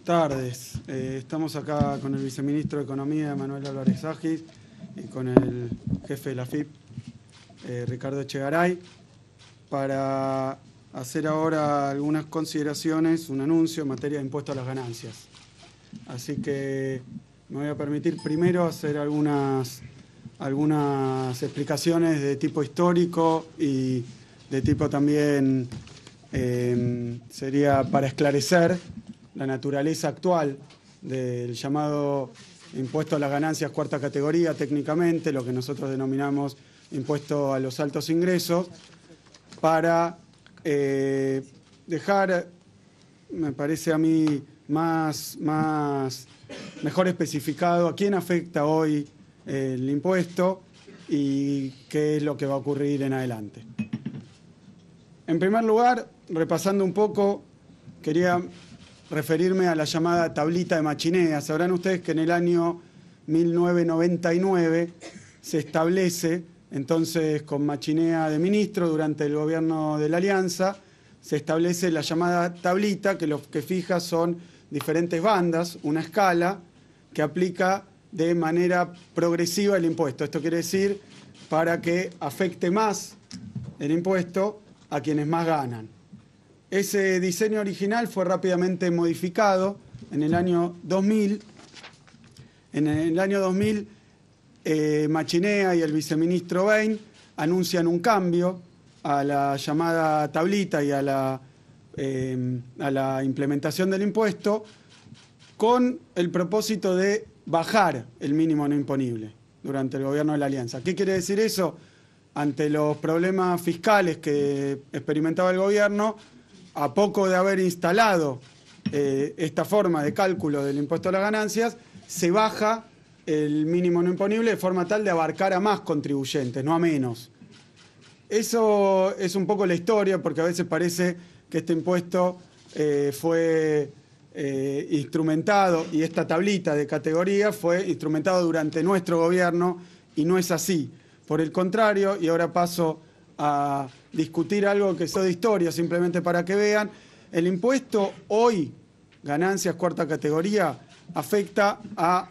tardes. Estamos acá con el viceministro de Economía, Manuel Álvarez Agis, y con el jefe de la AFIP, Ricardo Echegaray, para hacer ahora algunas consideraciones, un anuncio en materia de impuesto a las ganancias. Así que me voy a permitir primero hacer algunas explicaciones de tipo histórico y de tipo también sería para esclarecer la naturaleza actual del llamado impuesto a las ganancias cuarta categoría, técnicamente, lo que nosotros denominamos impuesto a los altos ingresos, para dejar, me parece a mí, mejor especificado a quién afecta hoy el impuesto y qué es lo que va a ocurrir en adelante. En primer lugar, repasando un poco, quería referirme a la llamada tablita de Machinea. Sabrán ustedes que en el año 1999 se establece, entonces con Machinea de ministro durante el gobierno de la Alianza, se establece la llamada tablita, que lo que fija son diferentes bandas, una escala que aplica de manera progresiva el impuesto. Esto quiere decir para que afecte más el impuesto a quienes más ganan. Ese diseño original fue rápidamente modificado en el año 2000. En el año 2000, Machinea y el viceministro Bain anuncian un cambio a la llamada tablita y a la implementación del impuesto con el propósito de bajar el mínimo no imponible durante el gobierno de la Alianza. ¿Qué quiere decir eso? Ante los problemas fiscales que experimentaba el gobierno, a poco de haber instalado esta forma de cálculo del impuesto a las ganancias, se baja el mínimo no imponible de forma tal de abarcar a más contribuyentes, no a menos. Eso es un poco la historia, porque a veces parece que este impuesto fue instrumentado, y esta tablita de categoría fue instrumentado durante nuestro gobierno, y no es así. Por el contrario, y ahora paso a discutir algo que es de historia, simplemente para que vean, el impuesto hoy, ganancias cuarta categoría, afecta a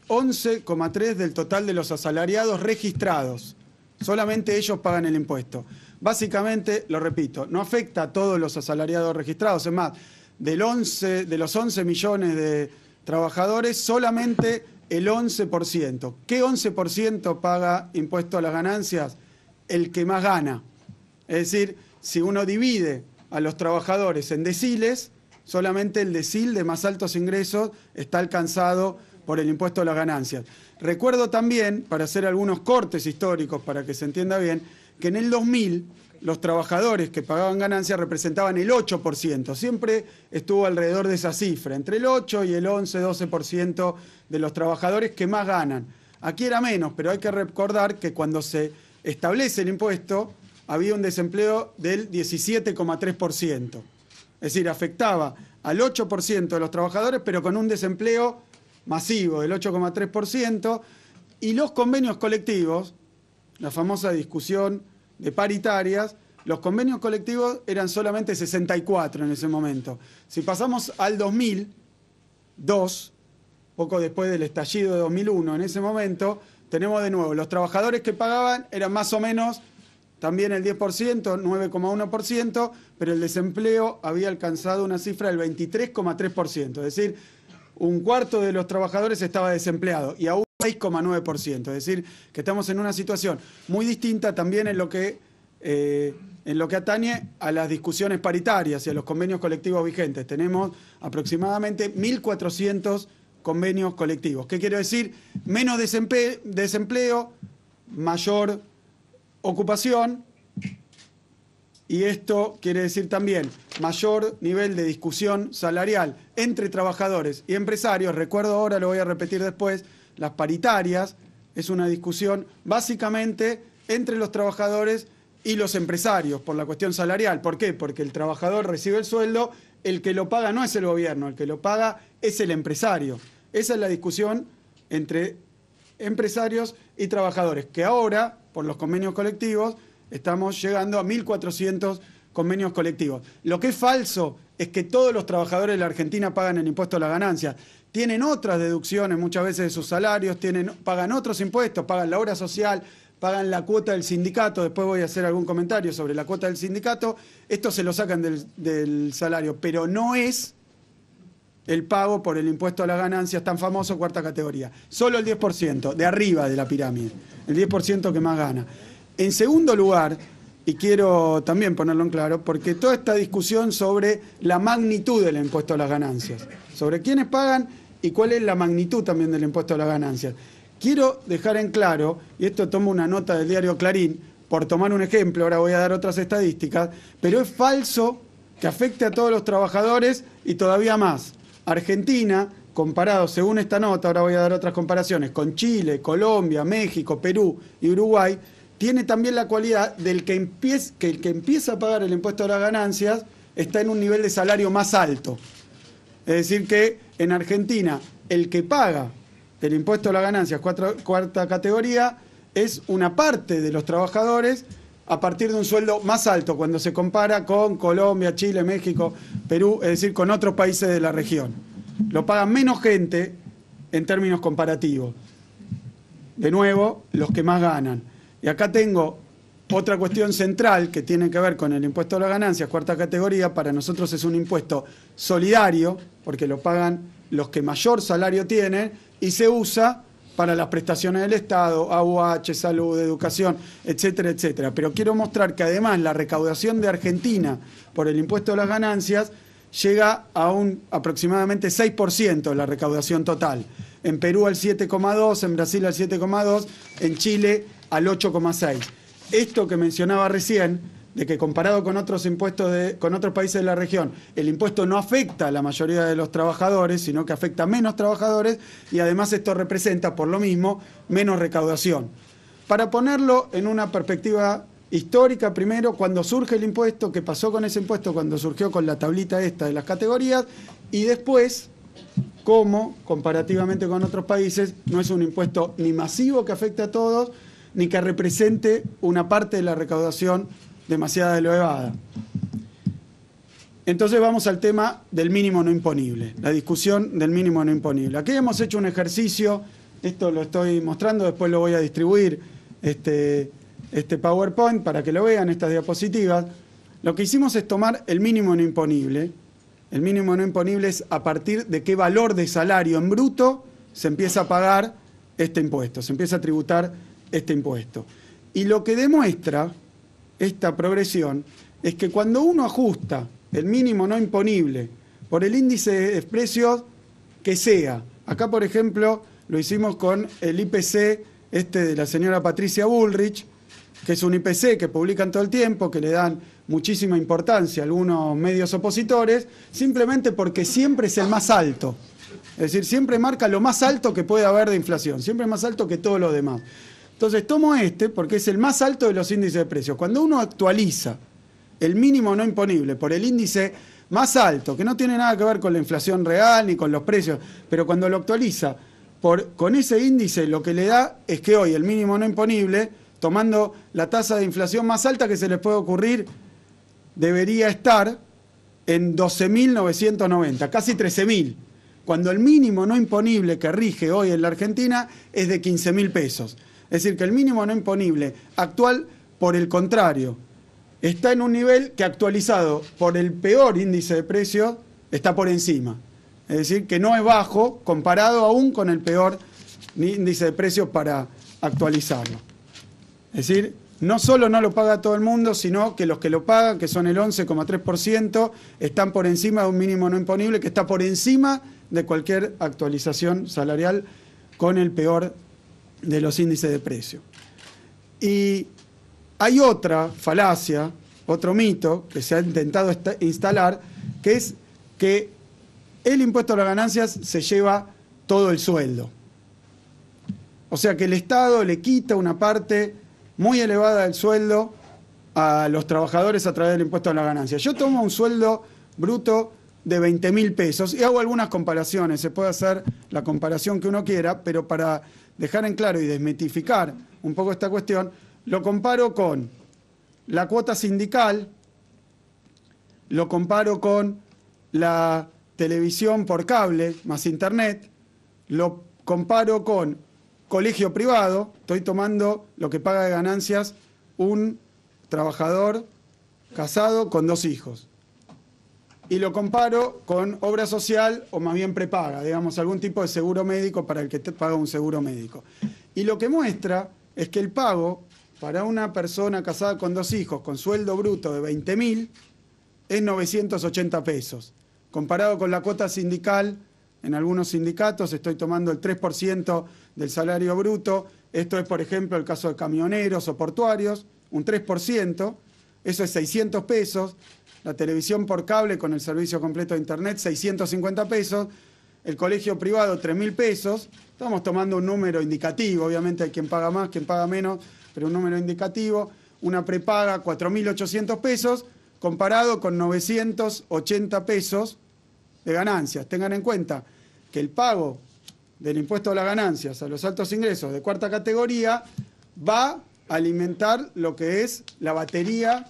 11,3 del total de los asalariados registrados. Solamente ellos pagan el impuesto. Básicamente, lo repito, no afecta a todos los asalariados registrados. Es más, de los 11 millones de trabajadores, solamente el 11%. ¿Qué 11% paga impuesto a las ganancias? El que más gana. Es decir, si uno divide a los trabajadores en deciles, solamente el decil de más altos ingresos está alcanzado por el impuesto a las ganancias. Recuerdo también, para hacer algunos cortes históricos para que se entienda bien, que en el 2000 los trabajadores que pagaban ganancias representaban el 8%. Siempre estuvo alrededor de esa cifra, entre el 8 y el 11, 12% de los trabajadores que más ganan. Aquí era menos, pero hay que recordar que cuando se establece el impuesto había un desempleo del 17,3%. Es decir, afectaba al 8% de los trabajadores, pero con un desempleo masivo del 8,3%, y los convenios colectivos, la famosa discusión de paritarias, los convenios colectivos eran solamente 64 en ese momento. Si pasamos al 2002, poco después del estallido de 2001, en ese momento, tenemos de nuevo, los trabajadores que pagaban eran más o menos también el 10%, 9,1%, pero el desempleo había alcanzado una cifra del 23,3%, es decir, un cuarto de los trabajadores estaba desempleado y aún 6,9%, es decir, que estamos en una situación muy distinta también en lo que atañe a las discusiones paritarias y a los convenios colectivos vigentes. Tenemos aproximadamente 1.400 convenios colectivos. ¿Qué quiero decir? Menos desempleo, mayor ocupación, y esto quiere decir también mayor nivel de discusión salarial entre trabajadores y empresarios. Recuerdo ahora, lo voy a repetir después, las paritarias es una discusión básicamente entre los trabajadores y los empresarios por la cuestión salarial. ¿Por qué? Porque el trabajador recibe el sueldo, el que lo paga no es el gobierno, el que lo paga es el empresario. Esa es la discusión entre empresarios y trabajadores, que ahora, por los convenios colectivos, estamos llegando a 1.400 convenios colectivos. Lo que es falso es que todos los trabajadores de la Argentina pagan el impuesto a las ganancias. Tienen otras deducciones muchas veces de sus salarios, pagan otros impuestos, pagan la obra social, pagan la cuota del sindicato. Después voy a hacer algún comentario sobre la cuota del sindicato. Esto se lo sacan del salario, pero no es el pago por el impuesto a las ganancias tan famoso, cuarta categoría. Solo el 10%, de arriba de la pirámide, el 10% que más gana. En segundo lugar, y quiero también ponerlo en claro, porque toda esta discusión sobre la magnitud del impuesto a las ganancias, sobre quiénes pagan y cuál es la magnitud también del impuesto a las ganancias. Quiero dejar en claro, y esto tomo una nota del diario Clarín, por tomar un ejemplo, ahora voy a dar otras estadísticas, pero es falso que afecte a todos los trabajadores y todavía más. Argentina, comparado según esta nota, ahora voy a dar otras comparaciones, con Chile, Colombia, México, Perú y Uruguay, tiene también la cualidad del que el que empieza a pagar el impuesto a las ganancias está en un nivel de salario más alto. Es decir que en Argentina el que paga el impuesto a las ganancias cuarta categoría es una parte de los trabajadores a partir de un sueldo más alto cuando se compara con Colombia, Chile, México, Perú, es decir, con otros países de la región. Lo pagan menos gente en términos comparativos. De nuevo, los que más ganan. Y acá tengo otra cuestión central que tiene que ver con el impuesto a las ganancias, cuarta categoría. Para nosotros es un impuesto solidario, porque lo pagan los que mayor salario tienen y se usa para las prestaciones del Estado, AUH, salud, educación, etcétera, etcétera. Pero quiero mostrar que además la recaudación de Argentina por el impuesto a las ganancias llega a un aproximadamente 6% de la recaudación total. En Perú al 7,2%, en Brasil al 7,2%, en Chile al 8,6%. Esto que mencionaba recién, de que comparado con otros impuestos con otros países de la región, el impuesto no afecta a la mayoría de los trabajadores, sino que afecta a menos trabajadores, y además esto representa, por lo mismo, menos recaudación. Para ponerlo en una perspectiva histórica, primero, cuando surge el impuesto, qué pasó con ese impuesto cuando surgió con la tablita esta de las categorías, y después, cómo, comparativamente con otros países, no es un impuesto ni masivo que afecte a todos, ni que represente una parte de la recaudación demasiado elevada. Entonces vamos al tema del mínimo no imponible, la discusión del mínimo no imponible. Aquí hemos hecho un ejercicio, esto lo estoy mostrando, después lo voy a distribuir, este PowerPoint para que lo vean, estas diapositivas. Lo que hicimos es tomar el mínimo no imponible. El mínimo no imponible es a partir de qué valor de salario en bruto se empieza a pagar este impuesto, se empieza a tributar este impuesto. Y lo que demuestra esta progresión es que cuando uno ajusta el mínimo no imponible por el índice de precios que sea, acá por ejemplo lo hicimos con el IPC de la señora Patricia Bullrich, que es un IPC que publican todo el tiempo, que le dan muchísima importancia a algunos medios opositores, simplemente porque siempre es el más alto. Es decir, siempre marca lo más alto que puede haber de inflación, siempre es más alto que todos los demás. Entonces tomo porque es el más alto de los índices de precios. Cuando uno actualiza el mínimo no imponible por el índice más alto, que no tiene nada que ver con la inflación real ni con los precios, pero cuando lo actualiza con ese índice, lo que le da es que hoy el mínimo no imponible, tomando la tasa de inflación más alta que se les puede ocurrir, debería estar en 12.990, casi 13.000, cuando el mínimo no imponible que rige hoy en la Argentina es de 15.000 pesos. Es decir, que el mínimo no imponible actual, por el contrario, está en un nivel que actualizado por el peor índice de precios está por encima. Es decir, que no es bajo comparado aún con el peor índice de precios para actualizarlo. Es decir, no solo no lo paga todo el mundo, sino que los que lo pagan, que son el 11,3%, están por encima de un mínimo no imponible que está por encima de cualquier actualización salarial con el peor de los índices de precio. Y hay otra falacia, otro mito que se ha intentado instalar, que es que el impuesto a las ganancias se lleva todo el sueldo. O sea que el Estado le quita una parte muy elevada del sueldo a los trabajadores a través del impuesto a las ganancias. Yo tomo un sueldo bruto de 20.000 pesos y hago algunas comparaciones, se puede hacer la comparación que uno quiera, pero para dejar en claro y desmitificar un poco esta cuestión, lo comparo con la cuota sindical, lo comparo con la televisión por cable más internet, lo comparo con colegio privado, estoy tomando lo que paga de ganancias un trabajador casado con 2 hijos. Y lo comparo con obra social o más bien prepaga, digamos, algún tipo de seguro médico para el que te paga un seguro médico. Y lo que muestra es que el pago para una persona casada con 2 hijos con sueldo bruto de 20.000 es 980 pesos. Comparado con la cuota sindical, en algunos sindicatos estoy tomando el 3% del salario bruto. Esto es, por ejemplo, el caso de camioneros o portuarios, un 3%, eso es 600 pesos. La televisión por cable con el servicio completo de internet, 650 pesos. El colegio privado, 3.000 pesos. Estamos tomando un número indicativo, obviamente hay quien paga más, quien paga menos, pero un número indicativo. Una prepaga, 4.800 pesos, comparado con 980 pesos de ganancias. Tengan en cuenta que el pago del impuesto a las ganancias a los altos ingresos de cuarta categoría va a alimentar lo que es la batería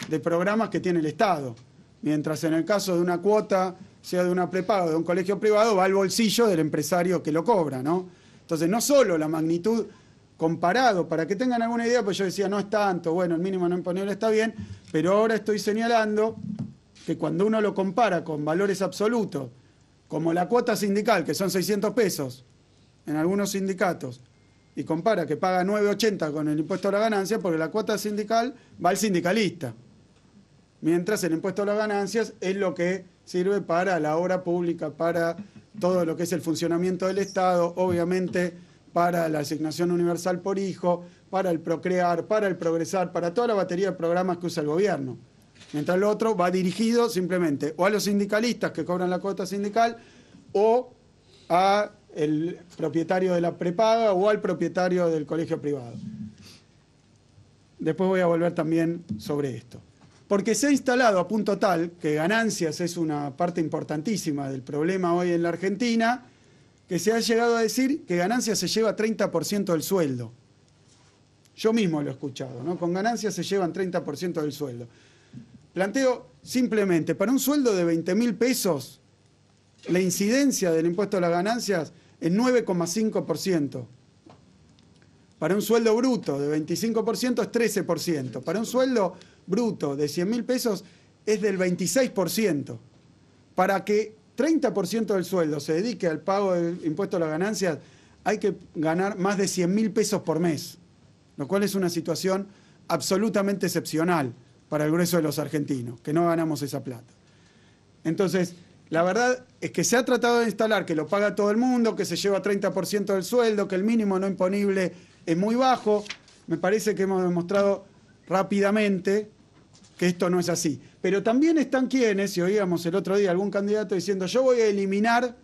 de programas que tiene el Estado. Mientras en el caso de una cuota, sea de una prepaga o de un colegio privado, va al bolsillo del empresario que lo cobra, ¿no? Entonces, no solo la magnitud comparado, para que tengan alguna idea, pues yo decía, no es tanto, bueno, el mínimo no imponible está bien, pero ahora estoy señalando que cuando uno lo compara con valores absolutos, como la cuota sindical, que son 600 pesos en algunos sindicatos, y compara que paga 9.80 con el impuesto a la ganancia, porque la cuota sindical va al sindicalista, mientras el impuesto a las ganancias es lo que sirve para la obra pública, para todo lo que es el funcionamiento del Estado, obviamente para la asignación universal por hijo, para el procrear, para el progresar, para toda la batería de programas que usa el gobierno. Mientras lo otro va dirigido simplemente o a los sindicalistas que cobran la cuota sindical o a el propietario de la prepaga o al propietario del colegio privado. Después voy a volver también sobre esto. Porque se ha instalado a punto tal que ganancias es una parte importantísima del problema hoy en la Argentina, que se ha llegado a decir que ganancias se lleva 30% del sueldo. Yo mismo lo he escuchado, ¿no? Con ganancias se llevan 30% del sueldo. Planteo simplemente, para un sueldo de 20.000 pesos, la incidencia del impuesto a las ganancias es 9,5%. Para un sueldo bruto de 25% es 13%. Para un sueldo bruto de 100.000 pesos es del 26%. Para que 30% del sueldo se dedique al pago del impuesto a las ganancias, hay que ganar más de 100.000 pesos por mes, lo cual es una situación absolutamente excepcional para el grueso de los argentinos, que no ganamos esa plata. Entonces, la verdad es que se ha tratado de instalar que lo paga todo el mundo, que se lleva 30% del sueldo, que el mínimo no imponible es muy bajo. Me parece que hemos demostrado rápidamente que esto no es así. Pero también están quienes, si oíamos el otro día algún candidato diciendo yo voy a eliminar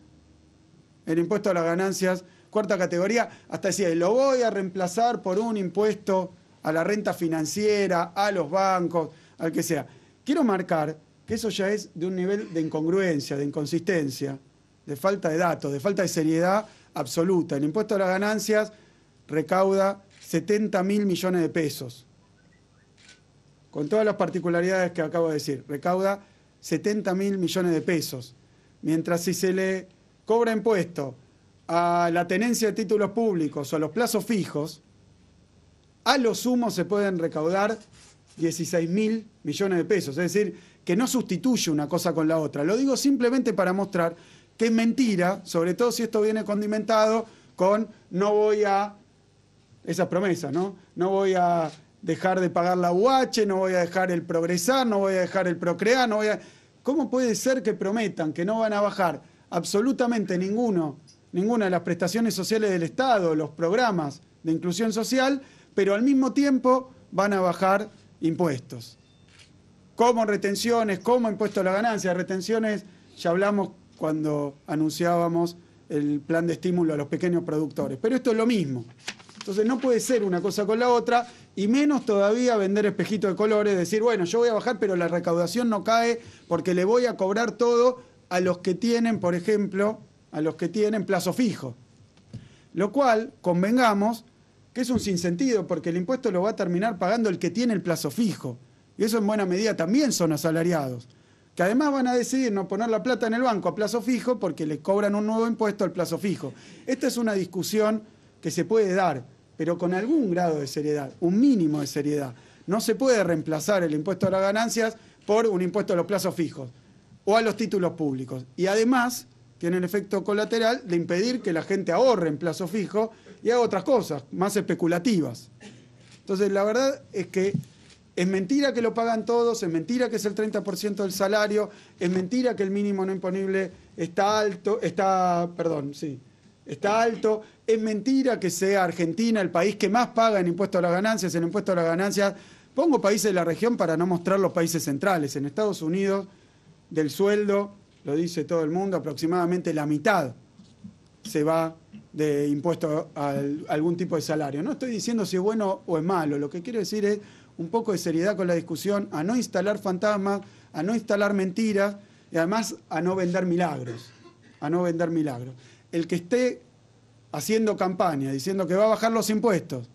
el impuesto a las ganancias, cuarta categoría, hasta decía, lo voy a reemplazar por un impuesto a la renta financiera, a los bancos, al que sea. Quiero marcar que eso ya es de un nivel de incongruencia, de inconsistencia, de falta de datos, de falta de seriedad absoluta. El impuesto a las ganancias recauda 70.000 millones de pesos. Con todas las particularidades que acabo de decir, recauda 70.000 millones de pesos. Mientras si se le cobra impuesto a la tenencia de títulos públicos o a los plazos fijos, a lo sumo se pueden recaudar 16.000 millones de pesos. Es decir, que no sustituye una cosa con la otra. Lo digo simplemente para mostrar que es mentira, sobre todo si esto viene condimentado con no voy a, esas promesas, ¿no? No voy a dejar de pagar la UH, no voy a dejar el progresar, no voy a dejar el procrear, no voy a... ¿Cómo puede ser que prometan que no van a bajar absolutamente ninguna de las prestaciones sociales del Estado, los programas de inclusión social, pero al mismo tiempo van a bajar impuestos? Como retenciones, como impuesto a la ganancia. Retenciones, ya hablamos cuando anunciábamos el plan de estímulo a los pequeños productores. Pero esto es lo mismo. Entonces no puede ser una cosa con la otra, y menos todavía vender espejitos de colores, decir, bueno, yo voy a bajar, pero la recaudación no cae porque le voy a cobrar todo a los que tienen, por ejemplo, a los que tienen plazo fijo. Lo cual, convengamos, que es un sinsentido, porque el impuesto lo va a terminar pagando el que tiene el plazo fijo. Y eso en buena medida también son asalariados. que además van a decidir no poner la plata en el banco a plazo fijo porque le cobran un nuevo impuesto al plazo fijo. Esta es una discusión que se puede dar, pero con algún grado de seriedad, un mínimo de seriedad. No se puede reemplazar el impuesto a las ganancias por un impuesto a los plazos fijos o a los títulos públicos. Y además tiene el efecto colateral de impedir que la gente ahorre en plazo fijo y haga otras cosas más especulativas. Entonces, la verdad es que es mentira que lo pagan todos, es mentira que es el 30% del salario, es mentira que el mínimo no imponible está alto, está alto, es mentira que sea Argentina el país que más paga en impuesto a las ganancias. El impuesto a las ganancias, pongo países de la región para no mostrar los países centrales. En Estados Unidos, del sueldo, lo dice todo el mundo, aproximadamente la mitad se va de impuesto a algún tipo de salario. No estoy diciendo si es bueno o es malo, lo que quiero decir es un poco de seriedad con la discusión, a no instalar fantasmas, a no instalar mentiras y además a no vender milagros, El que esté haciendo campaña diciendo que va a bajar los impuestos,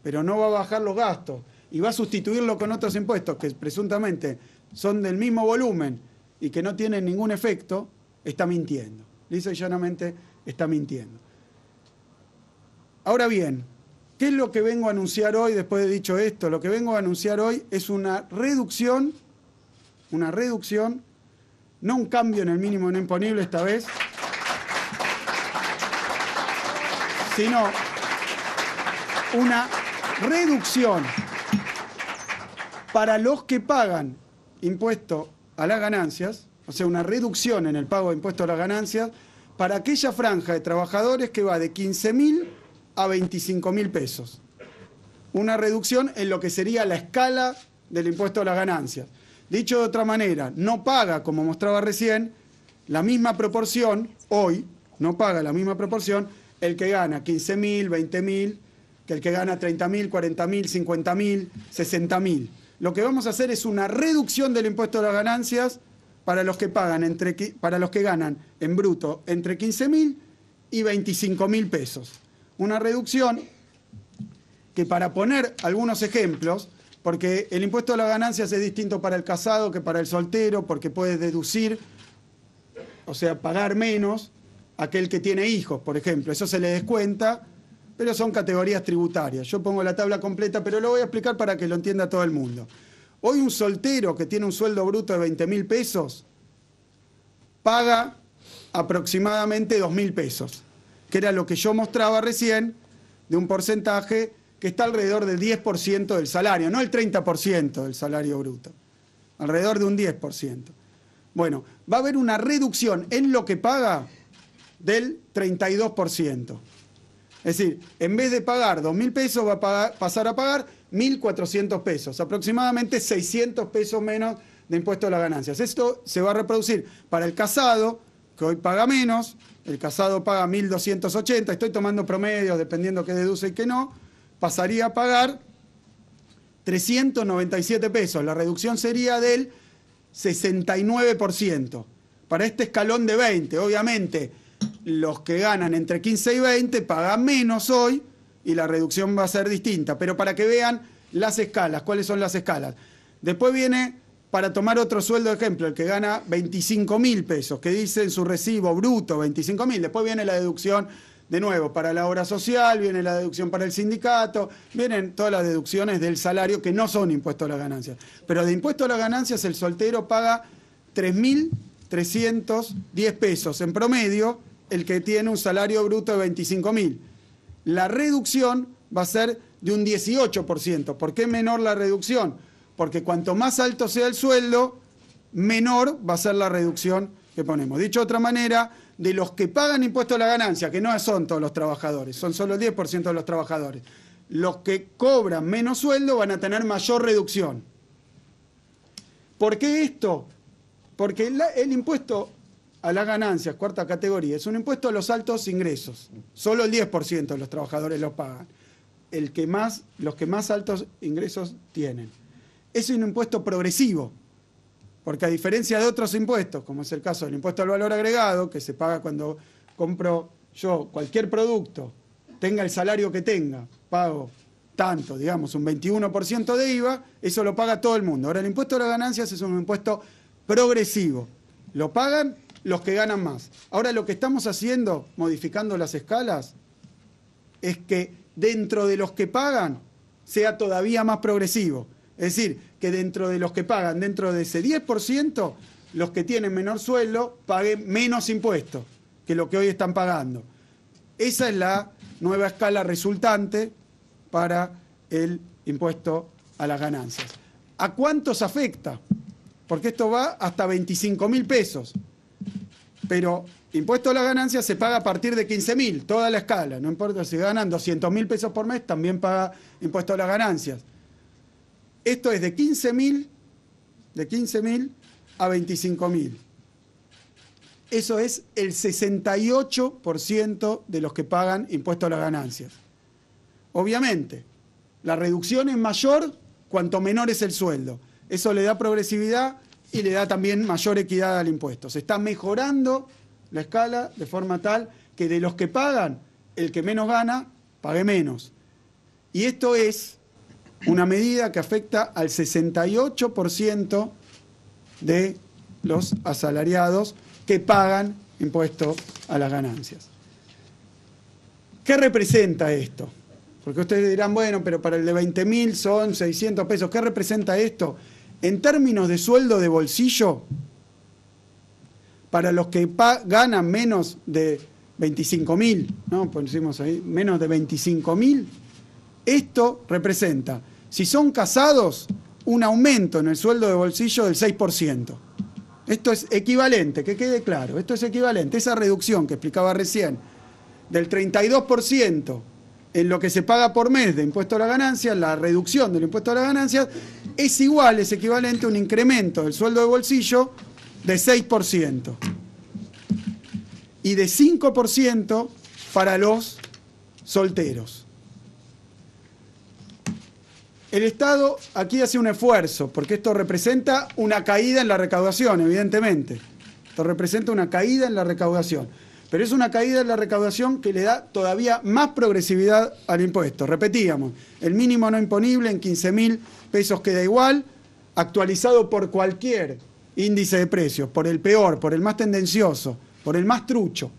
pero no va a bajar los gastos y va a sustituirlo con otros impuestos que presuntamente son del mismo volumen y que no tienen ningún efecto, está mintiendo. Lisa y llanamente está mintiendo. Ahora bien, ¿qué es lo que vengo a anunciar hoy después de dicho esto? Lo que vengo a anunciar hoy es una reducción, no un cambio en el mínimo no imponible esta vez, sino una reducción para los que pagan impuesto a las ganancias, o sea, una reducción en el pago de impuesto a las ganancias para aquella franja de trabajadores que va de 15.000 a 25.000 pesos. Una reducción en lo que sería la escala del impuesto a las ganancias. Dicho de otra manera, no paga, como mostraba recién, la misma proporción, hoy, no paga la misma proporción el que gana 15.000, 20.000, que el que gana 30.000, 40.000, 50.000, 60.000. Lo que vamos a hacer es una reducción del impuesto a las ganancias para los que pagan para los que ganan en bruto entre 15.000 y 25.000 pesos. Una reducción que, para poner algunos ejemplos, porque el impuesto a las ganancias es distinto para el casado que para el soltero, porque puede deducir, o sea, pagar menos aquel que tiene hijos, por ejemplo. Eso se le descuenta, pero son categorías tributarias. Yo pongo la tabla completa, pero lo voy a explicar para que lo entienda todo el mundo. Hoy un soltero que tiene un sueldo bruto de 20.000 pesos paga aproximadamente 2.000 pesos, que era lo que yo mostraba recién, de un porcentaje que está alrededor del 10% del salario, no el 30% del salario bruto, alrededor de un 10%. Bueno, va a haber una reducción en lo que paga del 32%. Es decir, en vez de pagar 2.000 pesos, va a pasar a pagar 1.400 pesos, aproximadamente 600 pesos menos de impuesto a las ganancias. Esto se va a reproducir para el casado, que hoy paga menos. El casado paga 1.280, estoy tomando promedios dependiendo qué deduce y qué no, pasaría a pagar 397 pesos. La reducción sería del 69%. Para este escalón de 20, obviamente, los que ganan entre 15 y 20 pagan menos hoy y la reducción va a ser distinta. Pero para que vean las escalas, ¿cuáles son las escalas? Después viene, para tomar otro sueldo de ejemplo, el que gana 25.000 pesos, que dice en su recibo bruto 25.000. Después viene la deducción, de nuevo, para la obra social, viene la deducción para el sindicato, vienen todas las deducciones del salario que no son impuestos a las ganancias. Pero de impuesto a las ganancias el soltero paga 3.310 pesos en promedio, el que tiene un salario bruto de 25.000. La reducción va a ser de un 18%. ¿Por qué menor la reducción? Porque cuanto más alto sea el sueldo, menor va a ser la reducción que ponemos. Dicho de otra manera, de los que pagan impuesto a la ganancia, que no son todos los trabajadores, son solo el 10% de los trabajadores, los que cobran menos sueldo van a tener mayor reducción. ¿Por qué esto? Porque el impuesto a las ganancias, cuarta categoría, es un impuesto a los altos ingresos. Solo el 10% de los trabajadores lo pagan. Los que más altos ingresos tienen. Es un impuesto progresivo, porque a diferencia de otros impuestos, como es el caso del impuesto al valor agregado, que se paga cuando compro yo cualquier producto, tenga el salario que tenga, pago tanto, digamos, un 21% de IVA, eso lo paga todo el mundo. Ahora, el impuesto a las ganancias es un impuesto progresivo. Lo pagan los que ganan más. Ahora lo que estamos haciendo, modificando las escalas, es que dentro de los que pagan sea todavía más progresivo. Es decir, que dentro de los que pagan, dentro de ese 10%, los que tienen menor sueldo paguen menos impuestos que lo que hoy están pagando. Esa es la nueva escala resultante para el impuesto a las ganancias. ¿A cuántos afecta? Porque esto va hasta 25.000 pesos. Pero impuesto a las ganancias se paga a partir de 15.000, toda la escala. No importa si ganan 200.000 pesos por mes, también paga impuesto a las ganancias. Esto es de 15.000 a 25.000. Eso es el 68% de los que pagan impuesto a las ganancias. Obviamente, la reducción es mayor cuanto menor es el sueldo. Eso le da progresividad y le da también mayor equidad al impuesto. Se está mejorando la escala de forma tal que de los que pagan, el que menos gana, pague menos. Y esto es una medida que afecta al 68% de los asalariados que pagan impuesto a las ganancias. ¿Qué representa esto? Porque ustedes dirán, bueno, pero para el de 20.000 son 600 pesos. ¿Qué representa esto? En términos de sueldo de bolsillo, para los que ganan menos de 25.000, ¿no? Pusimos ahí, menos de 25.000, esto representa, si son casados, un aumento en el sueldo de bolsillo del 6%. Esto es equivalente, que quede claro, esto es equivalente. Esa reducción que explicaba recién, del 32% en lo que se paga por mes de impuesto a la ganancia, la reducción del impuesto a la ganancia, es igual, es equivalente a un incremento del sueldo de bolsillo de 6%. Y de 5% para los solteros. El Estado aquí hace un esfuerzo, porque esto representa una caída en la recaudación, evidentemente. Esto representa una caída en la recaudación. Pero es una caída en la recaudación que le da todavía más progresividad al impuesto. Repetíamos, el mínimo no imponible en 15.000 pesos queda igual, actualizado por cualquier índice de precios, por el peor, por el más tendencioso, por el más trucho,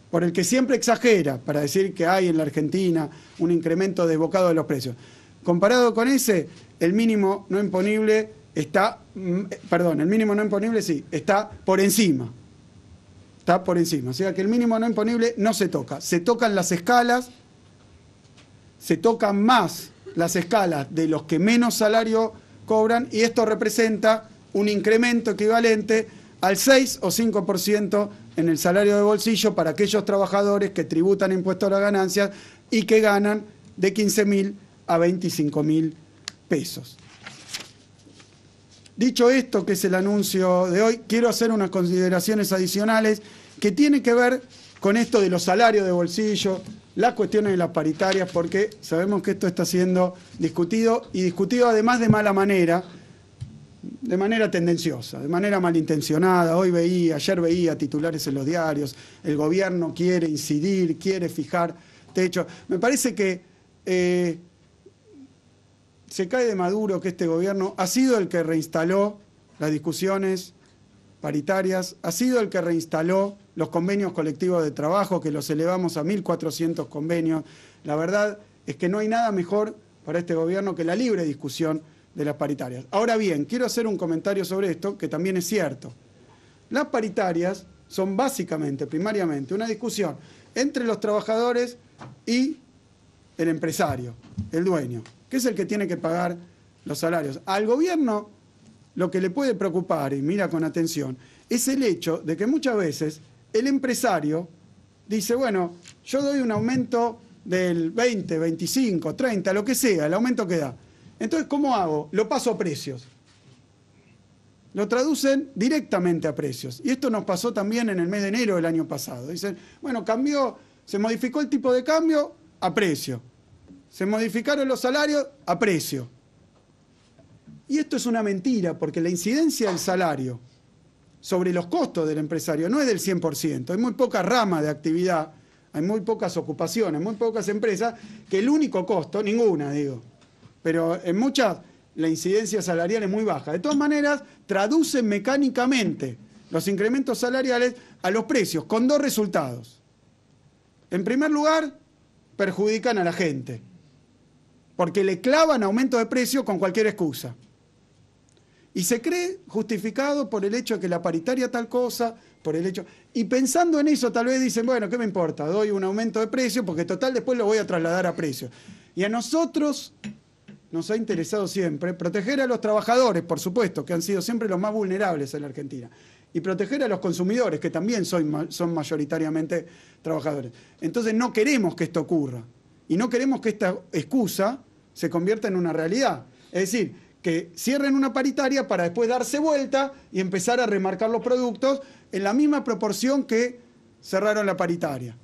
por el que siempre exagera para decir que hay en la Argentina un incremento desbocado de los precios. Comparado con ese, el mínimo no imponible está, el mínimo no imponible sí, está por encima. Está por encima. O sea que el mínimo no imponible no se toca. Se tocan las escalas, se tocan más las escalas de los que menos salario cobran y esto representa un incremento equivalente al 6 o 5% en el salario de bolsillo para aquellos trabajadores que tributan impuesto a las ganancias y que ganan de 15.000 a 25.000 pesos. Dicho esto, que es el anuncio de hoy, quiero hacer unas consideraciones adicionales que tienen que ver con esto de los salarios de bolsillo, las cuestiones de las paritarias, porque sabemos que esto está siendo discutido y discutido además de mala manera, de manera tendenciosa, de manera malintencionada. Ayer veía titulares en los diarios, el gobierno quiere incidir, quiere fijar techo. Me parece que se cae de maduro que este gobierno ha sido el que reinstaló las discusiones paritarias, ha sido el que reinstaló los convenios colectivos de trabajo, que los elevamos a 1.400 convenios. La verdad es que no hay nada mejor para este gobierno que la libre discusión de las paritarias. Ahora bien, quiero hacer un comentario sobre esto, que también es cierto. Las paritarias son básicamente, primariamente, una discusión entre los trabajadores y el empresario, el dueño, que es el que tiene que pagar los salarios. Al gobierno lo que le puede preocupar, y mira con atención, es el hecho de que muchas veces el empresario dice, bueno, yo doy un aumento del 20, 25, 30, lo que sea, el aumento que da. Entonces, ¿cómo hago? Lo paso a precios. Lo traducen directamente a precios. Y esto nos pasó también en el mes de enero del año pasado. Dicen, bueno, se modificó el tipo de cambio a precio. Se modificaron los salarios a precio. Y esto es una mentira, porque la incidencia del salario sobre los costos del empresario no es del 100%. Hay muy poca rama de actividad, hay muy pocas ocupaciones, muy pocas empresas, que el único costo, ninguna digo, pero en muchas la incidencia salarial es muy baja. De todas maneras, traducen mecánicamente los incrementos salariales a los precios, con dos resultados. En primer lugar, perjudican a la gente, porque le clavan aumento de precio con cualquier excusa. Y se cree justificado por el hecho de que la paritaria tal cosa, por el hecho... Y pensando en eso, tal vez dicen, bueno, ¿qué me importa? Doy un aumento de precio porque total después lo voy a trasladar a precio. Y a nosotros nos ha interesado siempre proteger a los trabajadores, por supuesto, que han sido siempre los más vulnerables en la Argentina, y proteger a los consumidores, que también son mayoritariamente trabajadores. Entonces no queremos que esto ocurra, y no queremos que esta excusa se convierta en una realidad. Es decir, que cierren una paritaria para después darse vuelta y empezar a remarcar los productos en la misma proporción que cerraron la paritaria.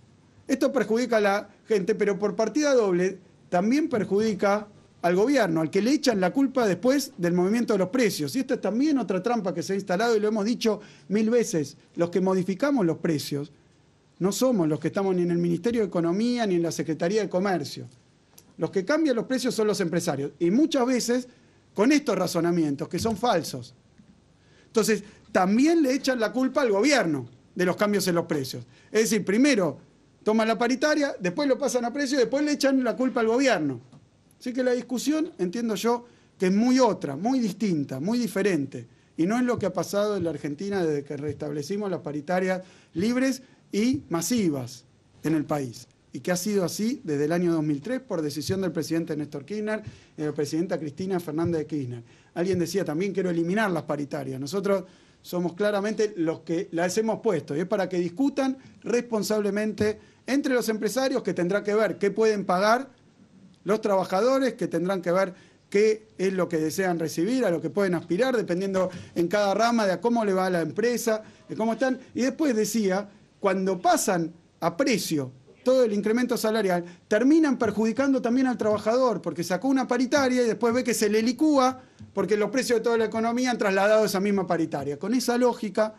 Esto perjudica a la gente, pero por partida doble también perjudica al gobierno, al que le echan la culpa después del movimiento de los precios. Y esta es también otra trampa que se ha instalado y lo hemos dicho 1000 veces. Los que modificamos los precios no somos los que estamos ni en el Ministerio de Economía ni en la Secretaría de Comercio. Los que cambian los precios son los empresarios. Y muchas veces con estos razonamientos que son falsos. Entonces, también le echan la culpa al gobierno de los cambios en los precios. Es decir, primero toman la paritaria, después lo pasan a precio y después le echan la culpa al gobierno. Así que la discusión, entiendo yo, que es muy otra, muy distinta, muy diferente. Y no es lo que ha pasado en la Argentina desde que restablecimos las paritarias libres y masivas en el país. Y que ha sido así desde el año 2003 por decisión del presidente Néstor Kirchner y de la presidenta Cristina Fernández de Kirchner. Alguien decía también quiero eliminar las paritarias. Nosotros somos claramente los que las hemos puesto y es para que discutan responsablemente entre los empresarios, que tendrá que ver qué pueden pagar los trabajadores, que tendrán que ver qué es lo que desean recibir, a lo que pueden aspirar, dependiendo en cada rama de a cómo le va a la empresa, de cómo están. Y después decía, cuando pasan a precio todo el incremento salarial, terminan perjudicando también al trabajador, porque sacó una paritaria y después ve que se le licúa, porque los precios de toda la economía han trasladado esa misma paritaria. Con esa lógica,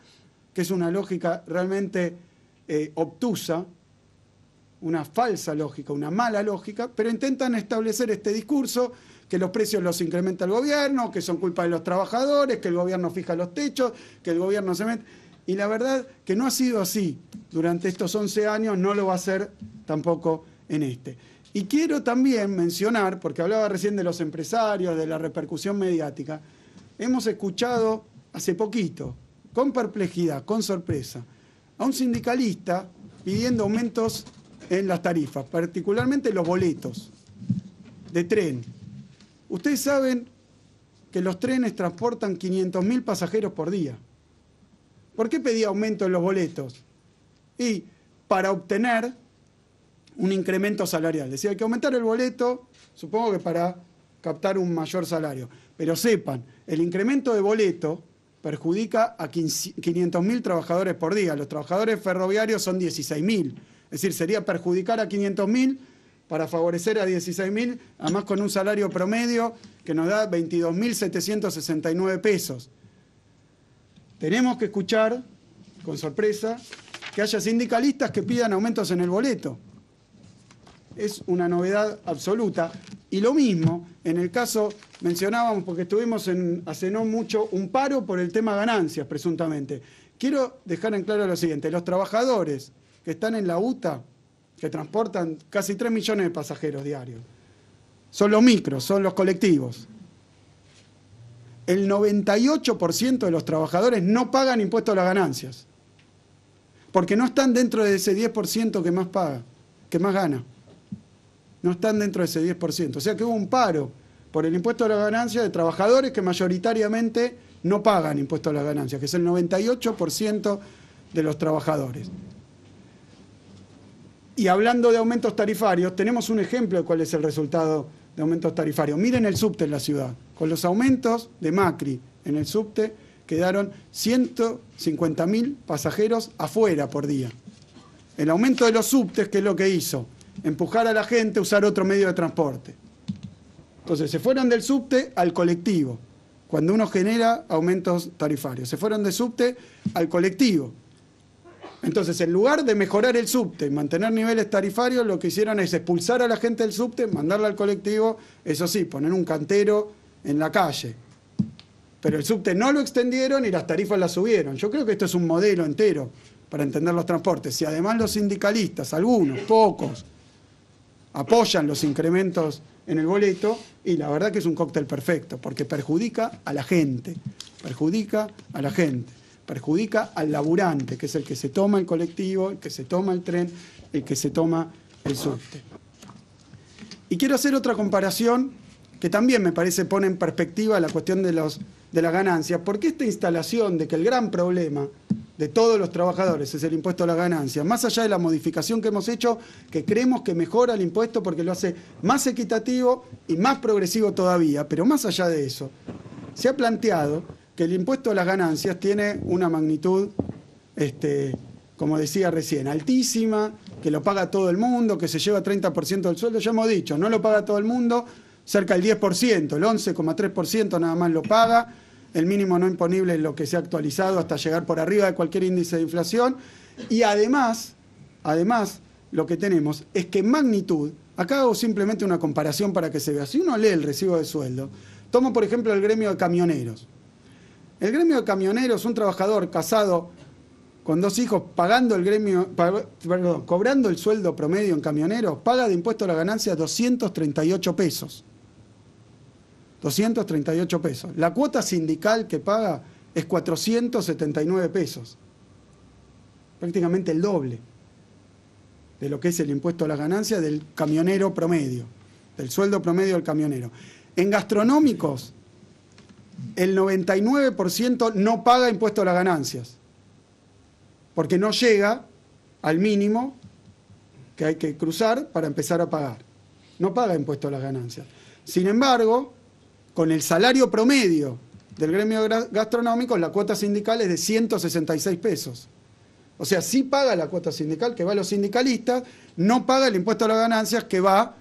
que es una lógica realmente obtusa, una falsa lógica, una mala lógica, pero intentan establecer este discurso, que los precios los incrementa el gobierno, que son culpa de los trabajadores, que el gobierno fija los techos, que el gobierno se mete... Y la verdad que no ha sido así durante estos 11 años, no lo va a ser tampoco en este. Y quiero también mencionar, porque hablaba recién de los empresarios, de la repercusión mediática, hemos escuchado hace poquito, con perplejidad, con sorpresa, a un sindicalista pidiendo aumentos en las tarifas, particularmente los boletos de tren. Ustedes saben que los trenes transportan 500.000 pasajeros por día. ¿Por qué pedía aumento en los boletos? Y para obtener un incremento salarial. Decía, hay que aumentar el boleto, supongo que para captar un mayor salario. Pero sepan, el incremento de boleto perjudica a 500.000 trabajadores por día. Los trabajadores ferroviarios son 16.000. Es decir, sería perjudicar a 500.000 para favorecer a 16.000, además con un salario promedio que nos da 22.769 pesos. Tenemos que escuchar, con sorpresa, que haya sindicalistas que pidan aumentos en el boleto. Es una novedad absoluta. Y lo mismo, en el caso, mencionábamos, porque estuvimos hace no mucho, un paro por el tema ganancias, presuntamente. Quiero dejar en claro lo siguiente, los trabajadores que están en la UTA, que transportan casi 3 millones de pasajeros diarios, son los micros, son los colectivos. El 98% de los trabajadores no pagan impuestos a las ganancias, porque no están dentro de ese 10% que más paga, que más gana. No están dentro de ese 10%. O sea que hubo un paro por el impuesto a las ganancias de trabajadores que mayoritariamente no pagan impuesto a las ganancias, que es el 98% de los trabajadores. Y hablando de aumentos tarifarios, tenemos un ejemplo de cuál es el resultado de aumentos tarifarios. Miren el subte en la ciudad. Con los aumentos de Macri en el subte quedaron 150.000 pasajeros afuera por día. El aumento de los subtes, ¿qué es lo que hizo? Empujar a la gente a usar otro medio de transporte. Entonces se fueron del subte al colectivo, cuando uno genera aumentos tarifarios. Se fueron del subte al colectivo. Entonces, en lugar de mejorar el subte y mantener niveles tarifarios, lo que hicieron es expulsar a la gente del subte, mandarla al colectivo, eso sí, poner un cantero en la calle. Pero el subte no lo extendieron y las tarifas las subieron. Yo creo que esto es un modelo entero para entender los transportes. Si además los sindicalistas, algunos, pocos, apoyan los incrementos en el boleto, y la verdad que es un cóctel perfecto, porque perjudica a la gente, perjudica al laburante, que es el que se toma el colectivo, el que se toma el tren, el que se toma el subte. Y quiero hacer otra comparación que también me parece pone en perspectiva la cuestión de las ganancias, porque esta instalación de que el gran problema de todos los trabajadores es el impuesto a las ganancias, más allá de la modificación que hemos hecho, que creemos que mejora el impuesto porque lo hace más equitativo y más progresivo todavía, pero más allá de eso, se ha planteado que el impuesto a las ganancias tiene una magnitud, como decía recién, altísima, que lo paga todo el mundo, que se lleva 30% del sueldo. Ya hemos dicho, no lo paga todo el mundo, cerca del 10%, el 11,3% nada más lo paga. El mínimo no imponible es lo que se ha actualizado hasta llegar por arriba de cualquier índice de inflación. Y además, lo que tenemos es que en magnitud, acá hago simplemente una comparación para que se vea. Si uno lee el recibo de sueldo, tomo por ejemplo el gremio de camioneros. El gremio de camioneros, un trabajador casado con 2 hijos, pagando cobrando el sueldo promedio en camioneros, paga de impuesto a la ganancia 238 pesos. 238 pesos. La cuota sindical que paga es 479 pesos. Prácticamente el doble de lo que es el impuesto a la ganancia del camionero promedio, del sueldo promedio del camionero. En gastronómicos, el 99% no paga impuesto a las ganancias, porque no llega al mínimo que hay que cruzar para empezar a pagar. No paga impuesto a las ganancias. Sin embargo, con el salario promedio del gremio gastronómico, la cuota sindical es de 166 pesos. O sea, sí paga la cuota sindical que va a los sindicalistas, no paga el impuesto a las ganancias que va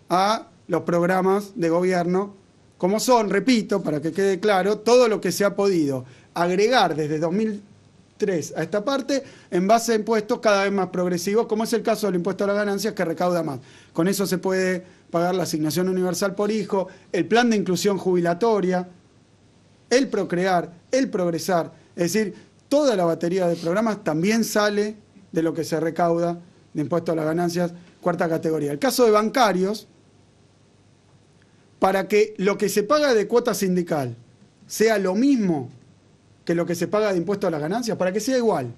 a los programas de gobierno, como son, repito, para que quede claro, todo lo que se ha podido agregar desde 2003 a esta parte en base a impuestos cada vez más progresivos, como es el caso del impuesto a las ganancias, que recauda más. Con eso se puede pagar la asignación universal por hijo, el plan de inclusión jubilatoria, el procrear, el progresar. Es decir, toda la batería de programas también sale de lo que se recauda de impuesto a las ganancias, cuarta categoría. El caso de bancarios, para que lo que se paga de cuota sindical sea lo mismo que lo que se paga de impuesto a las ganancias, para que sea igual,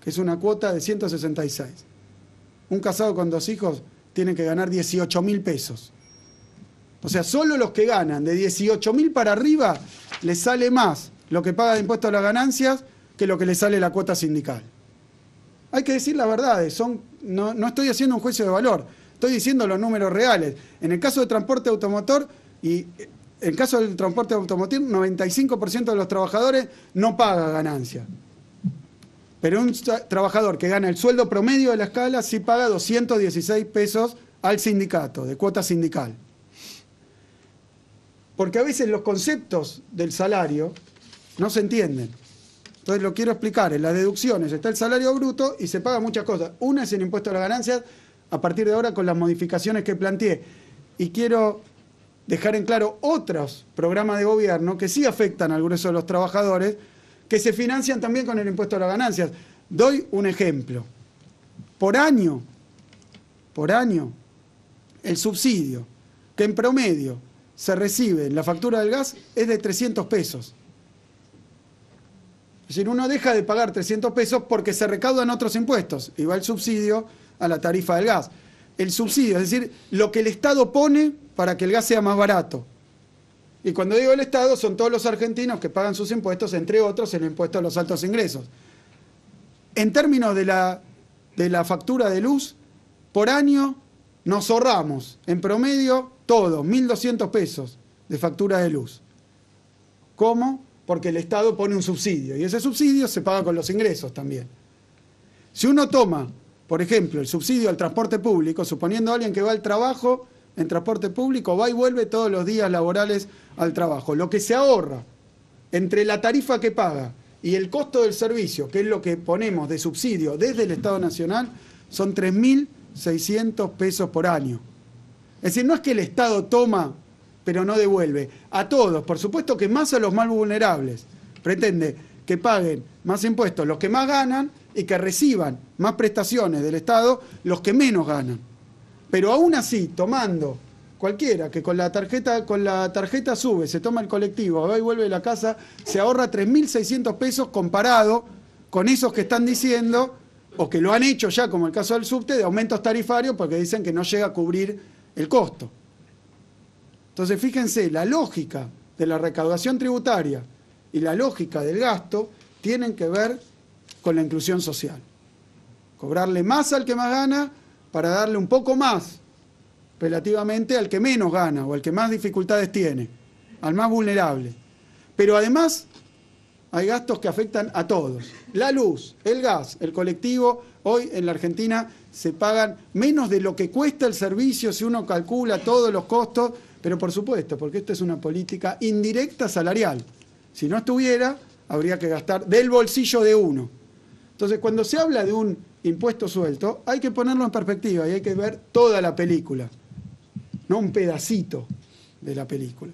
que es una cuota de 166. Un casado con 2 hijos tiene que ganar 18.000 pesos. O sea, solo los que ganan de 18.000 para arriba les sale más lo que paga de impuesto a las ganancias que lo que les sale la cuota sindical. Hay que decir las verdades, no estoy haciendo un juicio de valor, estoy diciendo los números reales. En el caso de transporte automotor, y en el caso del transporte automotor, 95% de los trabajadores no paga ganancia. Pero un trabajador que gana el sueldo promedio de la escala sí paga 216 pesos al sindicato, de cuota sindical. Porque a veces los conceptos del salario no se entienden. Entonces lo quiero explicar. En las deducciones está el salario bruto y se pagan muchas cosas. Una es el impuesto a las ganancias, a partir de ahora con las modificaciones que planteé. Y quiero dejar en claro otros programas de gobierno que sí afectan al grueso de los trabajadores, que se financian también con el impuesto a las ganancias. Doy un ejemplo. Por año, el subsidio que en promedio se recibe en la factura del gas es de 300 pesos. Es decir, uno deja de pagar 300 pesos porque se recaudan otros impuestos y va el subsidio a la tarifa del gas. El subsidio, es decir, lo que el Estado pone para que el gas sea más barato. Y cuando digo el Estado, son todos los argentinos que pagan sus impuestos, entre otros el impuesto a los altos ingresos. En términos de la factura de luz, por año nos ahorramos, en promedio, todos, 1.200 pesos de factura de luz. ¿Cómo? Porque el Estado pone un subsidio, y ese subsidio se paga con los ingresos también. Si uno toma, por ejemplo, el subsidio al transporte público, suponiendo a alguien que va al trabajo en transporte público, va y vuelve todos los días laborales al trabajo, lo que se ahorra entre la tarifa que paga y el costo del servicio, que es lo que ponemos de subsidio desde el Estado Nacional, son 3.600 pesos por año. Es decir, no es que el Estado toma pero no devuelve. A todos, por supuesto que más a los más vulnerables. Pretende que paguen más impuestos los que más ganan y que reciban más prestaciones del Estado los que menos ganan. Pero aún así, tomando cualquiera que con la tarjeta sube, se toma el colectivo, va y vuelve a la casa, se ahorra 3.600 pesos comparado con esos que están diciendo, o que lo han hecho ya, como el caso del subte, de aumentos tarifarios porque dicen que no llega a cubrir el costo. Entonces, fíjense, la lógica de la recaudación tributaria y la lógica del gasto tienen que ver con la inclusión social. Cobrarle más al que más gana para darle un poco más relativamente al que menos gana o al que más dificultades tiene, al más vulnerable. Pero además hay gastos que afectan a todos. La luz, el gas, el colectivo, hoy en la Argentina se pagan menos de lo que cuesta el servicio si uno calcula todos los costos, pero por supuesto, porque esta es una política indirecta salarial. Si no estuviera, habría que gastar del bolsillo de uno. Entonces, cuando se habla de un impuesto suelto, hay que ponerlo en perspectiva y hay que ver toda la película, no un pedacito de la película.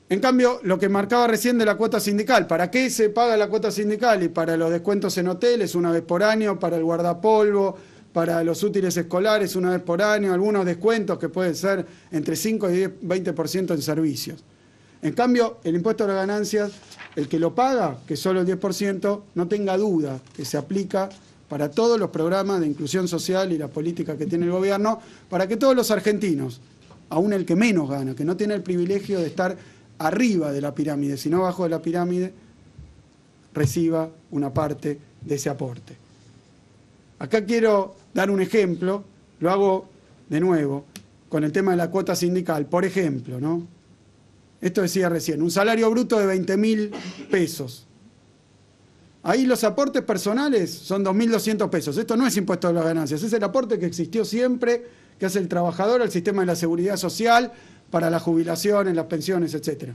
En cambio, lo que marcaba recién de la cuota sindical, ¿para qué se paga la cuota sindical? Y para los descuentos en hoteles, una vez por año, para el guardapolvo, para los útiles escolares, una vez por año, algunos descuentos que pueden ser entre 5 y 20% en servicios. En cambio, el impuesto a las ganancias, el que lo paga, que es solo el 10%, no tenga duda que se aplica para todos los programas de inclusión social y la política que tiene el gobierno, para que todos los argentinos, aún el que menos gana, que no tiene el privilegio de estar arriba de la pirámide, sino abajo de la pirámide, reciba una parte de ese aporte. Acá quiero dar un ejemplo, lo hago de nuevo, con el tema de la cuota sindical. Por ejemplo, ¿no? Esto decía recién, un salario bruto de 20.000 pesos. Ahí los aportes personales son 2.200 pesos. Esto no es impuesto a las ganancias, es el aporte que existió siempre, que hace el trabajador al sistema de la seguridad social, para la jubilación, en las pensiones, etc.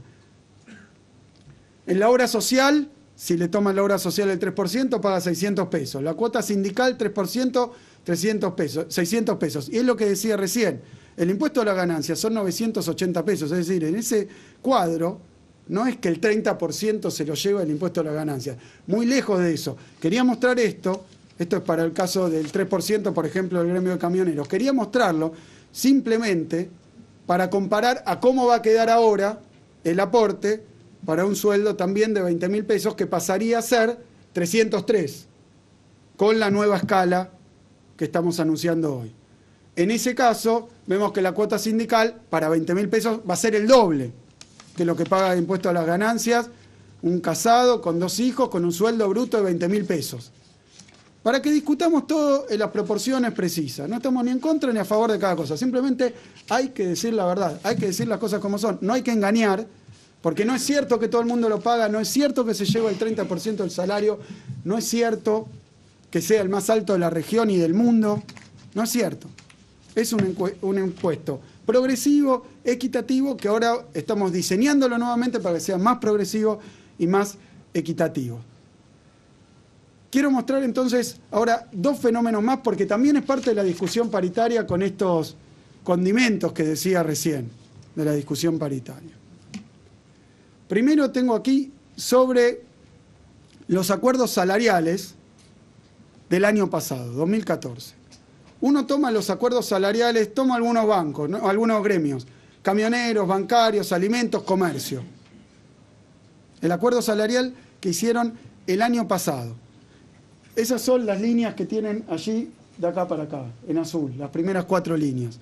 En la obra social, si le toman la obra social el 3%, paga 600 pesos. La cuota sindical, 3%, 300 pesos, 600 pesos. Y es lo que decía recién, el impuesto a la ganancia son 980 pesos. Es decir, en ese cuadro no es que el 30% se lo lleva el impuesto a la ganancia. Muy lejos de eso. Quería mostrar esto es para el caso del 3%, por ejemplo, del gremio de camioneros. Quería mostrarlo simplemente para comparar a cómo va a quedar ahora el aporte para un sueldo también de 20.000 pesos que pasaría a ser 303 con la nueva escala que estamos anunciando hoy. En ese caso, vemos que la cuota sindical para 20.000 pesos va a ser el doble que lo que paga de impuesto a las ganancias un casado con 2 hijos con un sueldo bruto de 20.000 pesos. Para que discutamos todo en las proporciones precisas. No estamos ni en contra ni a favor de cada cosa. Simplemente hay que decir la verdad, hay que decir las cosas como son. No hay que engañar, porque no es cierto que todo el mundo lo paga, no es cierto que se lleva el 30% del salario, no es cierto que sea el más alto de la región y del mundo. No es cierto. Es un impuesto progresivo, equitativo, que ahora estamos diseñándolo nuevamente para que sea más progresivo y más equitativo. Quiero mostrar entonces ahora 2 fenómenos más, porque también es parte de la discusión paritaria con estos condimentos que decía recién, de la discusión paritaria. Primero tengo aquí sobre los acuerdos salariales del año pasado, 2014. Uno toma los acuerdos salariales, toma algunos bancos, ¿no? Algunos gremios, camioneros, bancarios, alimentos, comercio. El acuerdo salarial que hicieron el año pasado. Esas son las líneas que tienen allí, de acá para acá, en azul, las primeras 4 líneas.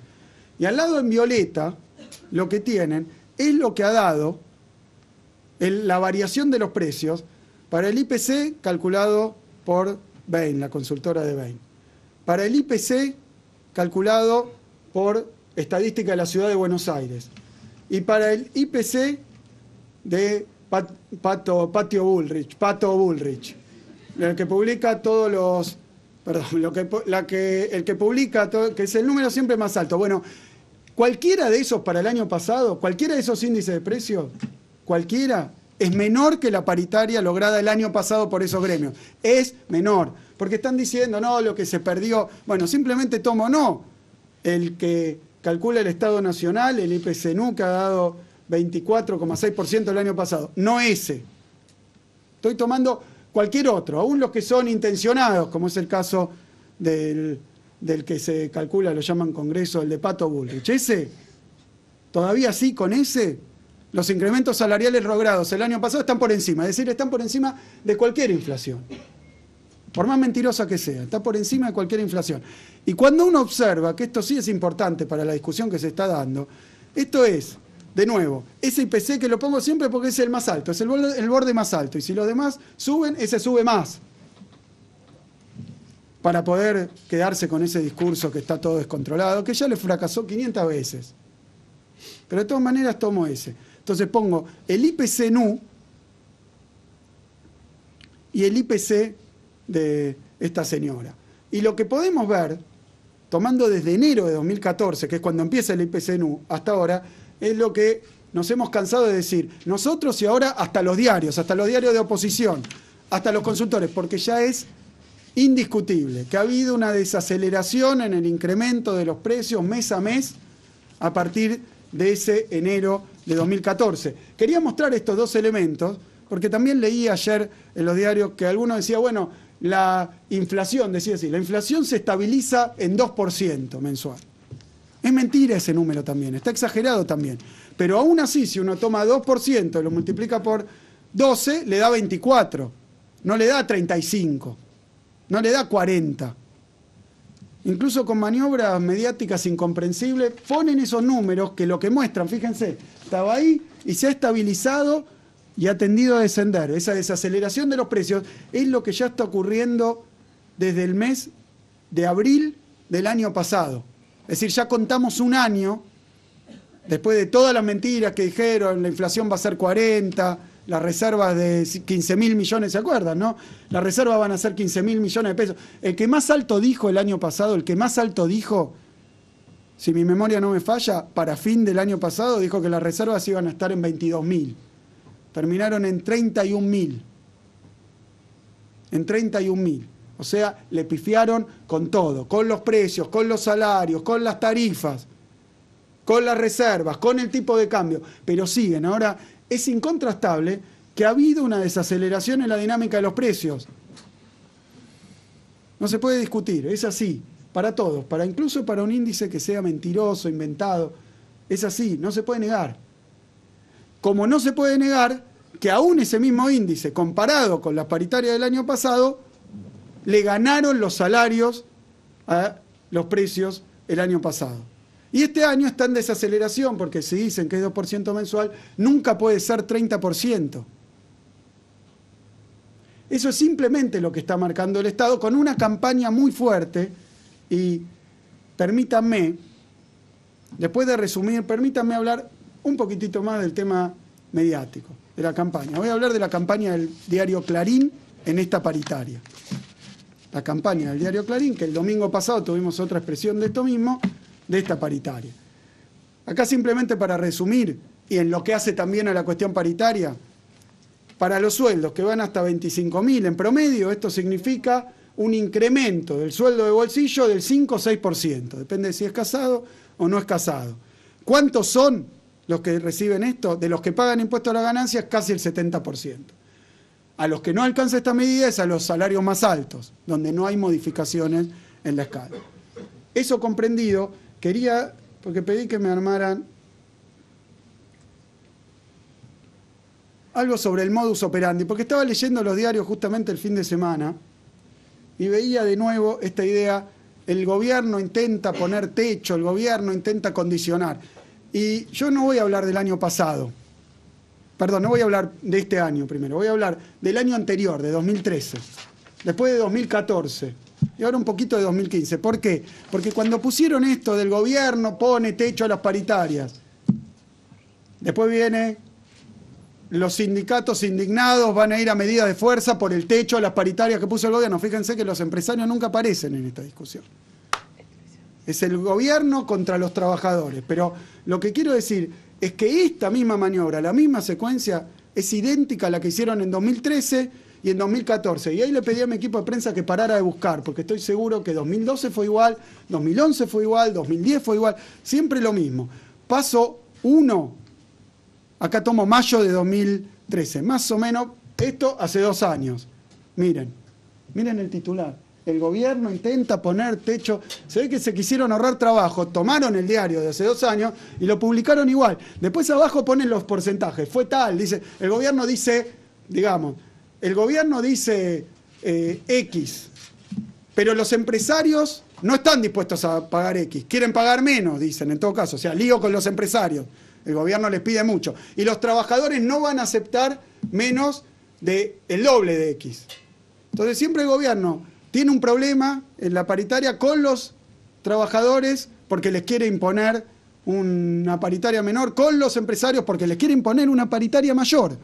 Y al lado en violeta, lo que tienen es lo que ha dado la variación de los precios para el IPC calculado por Bain, la consultora de Bain. Para el IPC calculado por Estadística de la Ciudad de Buenos Aires. Y para el IPC de Pato Bullrich. El que publica todos los... Perdón, el que publica, que es el número siempre más alto. Bueno, cualquiera de esos para el año pasado, cualquiera de esos índices de precios, cualquiera, es menor que la paritaria lograda el año pasado por esos gremios. Es menor, porque están diciendo, no, lo que se perdió. Bueno, simplemente tomo no el que calcula el Estado Nacional, el IPCNU, que ha dado 24,6% el año pasado. No ese. Estoy tomando cualquier otro, aún los que son intencionados, como es el caso del que se calcula, lo llaman Congreso, el de Pato Bullrich. Ese, todavía sí, con ese, los incrementos salariales logrados el año pasado están por encima, es decir, están por encima de cualquier inflación. Por más mentirosa que sea, está por encima de cualquier inflación. Y cuando uno observa, que esto sí es importante para la discusión que se está dando, esto es, de nuevo, ese IPC que lo pongo siempre porque es el más alto, es el borde más alto, y si los demás suben, ese sube más, para poder quedarse con ese discurso que está todo descontrolado, que ya le fracasó 500 veces. Pero de todas maneras tomo ese. Entonces pongo el IPCNU y el IPC de esta señora. Y lo que podemos ver, tomando desde enero de 2014, que es cuando empieza el IPCNU, hasta ahora, es lo que nos hemos cansado de decir nosotros y ahora hasta los diarios de oposición, hasta los consultores, porque ya es indiscutible que ha habido una desaceleración en el incremento de los precios mes a mes a partir de ese enero de 2014. Quería mostrar estos dos elementos porque también leí ayer en los diarios que alguno decía, bueno, la inflación, decía así, la inflación se estabiliza en 2% mensual. Es mentira ese número también, está exagerado también. Pero aún así, si uno toma 2% y lo multiplica por 12, le da 24, no le da 35. No le da 40. Incluso con maniobras mediáticas incomprensibles, ponen esos números que lo que muestran, fíjense, estaba ahí y se ha estabilizado y ha tendido a descender. Esa desaceleración de los precios es lo que ya está ocurriendo desde el mes de abril del año pasado. Es decir, ya contamos un año, después de todas las mentiras que dijeron, la inflación va a ser 40%, las reservas de 15.000 millones, ¿se acuerdan, no? Las reservas van a ser 15.000 millones de pesos. El que más alto dijo el año pasado, el que más alto dijo, si mi memoria no me falla, para fin del año pasado dijo que las reservas iban a estar en 22.000. Terminaron en 31.000. En 31.000. O sea, le pifiaron con todo, con los precios, con los salarios, con las tarifas, con las reservas, con el tipo de cambio. Pero siguen. Ahora, es incontrastable que ha habido una desaceleración en la dinámica de los precios. No se puede discutir, es así, para todos, incluso para un índice que sea mentiroso, inventado. Es así, no se puede negar. Como no se puede negar que aún ese mismo índice, comparado con la paritaria del año pasado, le ganaron los salarios a los precios el año pasado. Y este año está en desaceleración, porque si dicen que es 2% mensual, nunca puede ser 30%. Eso es simplemente lo que está marcando el Estado, con una campaña muy fuerte. Y permítanme, después de resumir, permítanme hablar un poquitito más del tema mediático, de la campaña. Voy a hablar de la campaña del diario Clarín en esta paritaria. La campaña del diario Clarín, que el domingo pasado tuvimos otra expresión de esto mismo, de esta paritaria. Acá simplemente para resumir, y en lo que hace también a la cuestión paritaria, para los sueldos que van hasta 25.000 en promedio, esto significa un incremento del sueldo de bolsillo del 5 o 6%, depende de si es casado o no es casado. ¿Cuántos son los que reciben esto? De los que pagan impuesto a la ganancia es casi el 70%. A los que no alcanza esta medida es a los salarios más altos, donde no hay modificaciones en la escala. Eso comprendido, quería, porque pedí que me armaran algo sobre el modus operandi, porque estaba leyendo los diarios justamente el fin de semana y veía de nuevo esta idea, el gobierno intenta poner techo, el gobierno intenta condicionar. Y yo no voy a hablar del año pasado, perdón, no voy a hablar de este año primero, voy a hablar del año anterior, de 2013, después de 2014. Y ahora un poquito de 2015. ¿Por qué? Porque cuando pusieron esto del gobierno pone techo a las paritarias, después viene los sindicatos indignados, van a ir a medidas de fuerza por el techo a las paritarias que puso el gobierno. Fíjense que los empresarios nunca aparecen en esta discusión. Es el gobierno contra los trabajadores. Pero lo que quiero decir es que esta misma maniobra, la misma secuencia, es idéntica a la que hicieron en 2013 y en 2014. Y ahí le pedí a mi equipo de prensa que parara de buscar, porque estoy seguro que 2012 fue igual, 2011 fue igual, 2010 fue igual, siempre lo mismo. Paso 1, acá tomo mayo de 2013, más o menos, esto hace 2 años. Miren el titular. El gobierno intenta poner techo. Se ve que se quisieron ahorrar trabajo. Tomaron el diario de hace 2 años y lo publicaron igual. Después abajo ponen los porcentajes. Fue tal, dice. El gobierno dice, digamos, X. Pero los empresarios no están dispuestos a pagar X. Quieren pagar menos, dicen, en todo caso. O sea, lío con los empresarios. El gobierno les pide mucho. Y los trabajadores no van a aceptar menos del doble de X. Entonces siempre el gobierno tiene un problema en la paritaria con los trabajadores porque les quiere imponer una paritaria menor, con los empresarios porque les quiere imponer una paritaria mayor.